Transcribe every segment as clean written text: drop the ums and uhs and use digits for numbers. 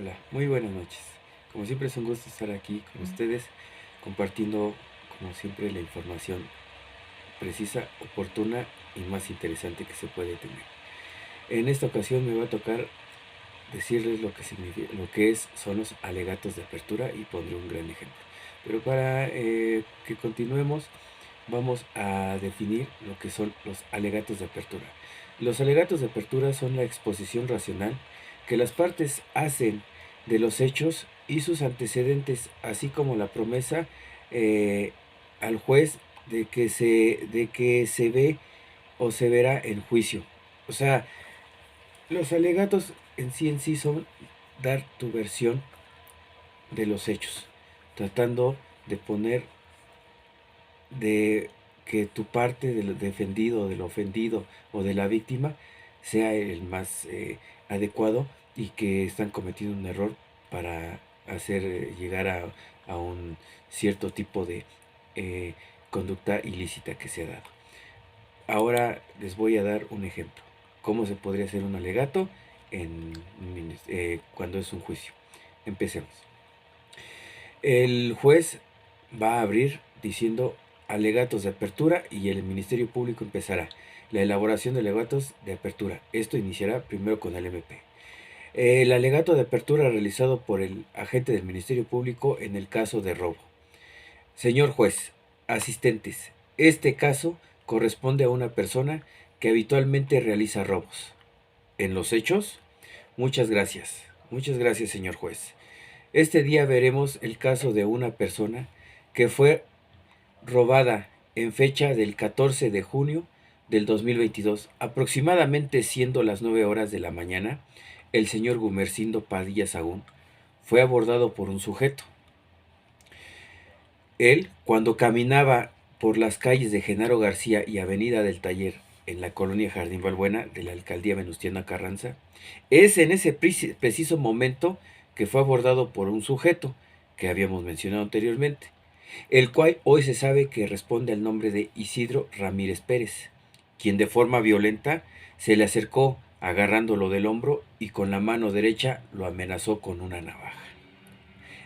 Hola, muy buenas noches. Como siempre es un gusto estar aquí con ustedes, compartiendo como siempre la información precisa, oportuna y más interesante que se puede tener. En esta ocasión me va a tocar decirles lo que significa, son los alegatos de apertura y pondré un gran ejemplo. Pero para que continuemos, vamos a definir lo que son los alegatos de apertura. Los alegatos de apertura son la exposición racional que las partes hacen de los hechos y sus antecedentes, así como la promesa eh, al juez de que se ve o se verá en juicio. O sea, los alegatos en sí son dar tu versión de los hechos, tratando de poner de que tu parte del defendido, del ofendido o de la víctima sea el más adecuado y que están cometiendo un error para hacer llegar a un cierto tipo de eh, conducta ilícita que se ha dado. Ahora les voy a dar un ejemplo. ¿Cómo se podría hacer un alegato cuando es un juicio? Empecemos. El juez va a abrir diciendo alegatos de apertura y el Ministerio Público empezará la elaboración de alegatos de apertura. Esto iniciará primero con el MP. El alegato de apertura realizado por el agente del Ministerio Público en el caso de robo. Señor juez, asistentes, este caso corresponde a una persona que habitualmente realiza robos. ¿En los hechos? Muchas gracias. Muchas gracias, señor juez. Este día veremos el caso de una persona que fue robada en fecha del 14 de junio del 2022, aproximadamente siendo las 9 horas de la mañana. El señor Gumercindo Padilla Sagún fue abordado por un sujeto. Él, cuando caminaba por las calles de Genaro García y Avenida del Taller en la colonia Jardín Balbuena de la alcaldía Venustiano Carranza, es en ese preciso momento que fue abordado por un sujeto que habíamos mencionado anteriormente, el cual hoy se sabe que responde al nombre de Isidro Ramírez Pérez, quien de forma violenta se le acercó agarrándolo del hombro y con la mano derecha lo amenazó con una navaja.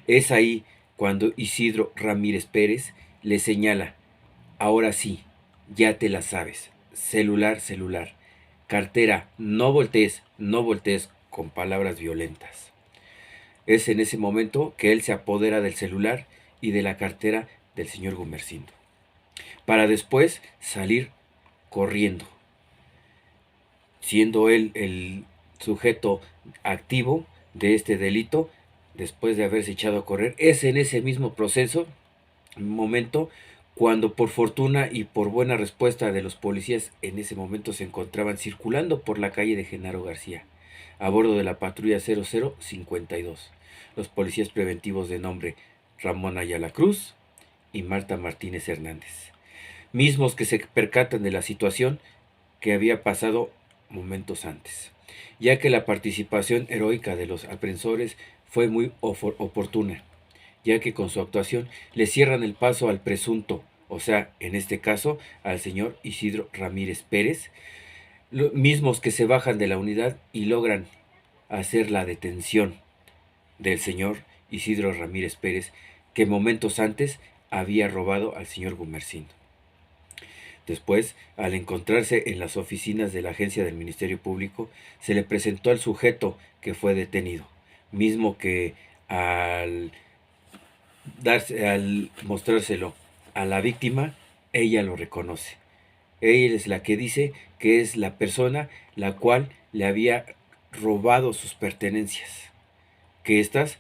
Es ahí cuando Isidro Ramírez Pérez le señala: ahora sí, ya te la sabes, celular, celular, cartera, no voltees, no voltees, con palabras violentas. Es en ese momento que él se apodera del celular y de la cartera del señor Gumercindo, para después salir corriendo, siendo él el sujeto activo de este delito. Después de haberse echado a correr, es en ese mismo momento cuando, por fortuna y por buena respuesta de los policías, en ese momento se encontraban circulando por la calle de Genaro García a bordo de la patrulla 0052, los policías preventivos de nombre Ramón Ayala Cruz y Marta Martínez Hernández, mismos que se percatan de la situación que había pasado momentos antes, ya que la participación heroica de los aprensores fue muy oportuna, ya que con su actuación le cierran el paso al presunto, o sea, en este caso, al señor Isidro Ramírez Pérez, los mismos que se bajan de la unidad y logran hacer la detención del señor Isidro Ramírez Pérez, que momentos antes había robado al señor Gumercindo. Después, al encontrarse en las oficinas de la agencia del Ministerio Público, se le presentó al sujeto que fue detenido, mismo que al mostrárselo a la víctima, ella lo reconoce. Ella es la que dice que es la persona la cual le había robado sus pertenencias, que estas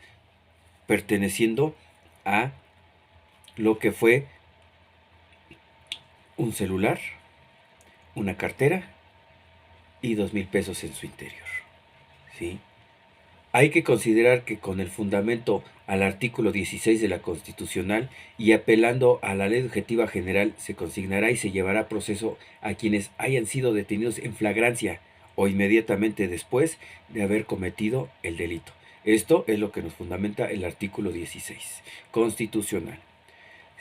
perteneciendo a lo que fue un celular, una cartera y 2,000 pesos en su interior. ¿Sí? Hay que considerar que con el fundamento al artículo 16 de la Constitucional y apelando a la Ley Objetiva General, se consignará y se llevará a proceso a quienes hayan sido detenidos en flagrancia o inmediatamente después de haber cometido el delito. Esto es lo que nos fundamenta el artículo 16 constitucional.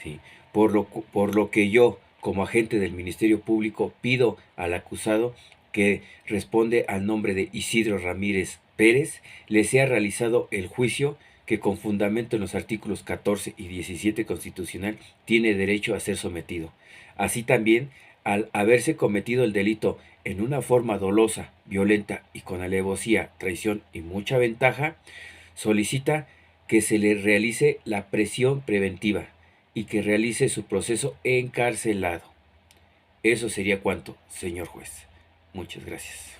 ¿Sí? Por lo que yo, como agente del Ministerio Público, pido al acusado que responde al nombre de Isidro Ramírez Pérez le sea realizado el juicio que con fundamento en los artículos 14 y 17 constitucional tiene derecho a ser sometido. Así también, al haberse cometido el delito en una forma dolosa, violenta y con alevosía, traición y mucha ventaja, solicita que se le realice la prisión preventiva y que realice su proceso encarcelado. Eso sería cuanto, señor juez. Muchas gracias.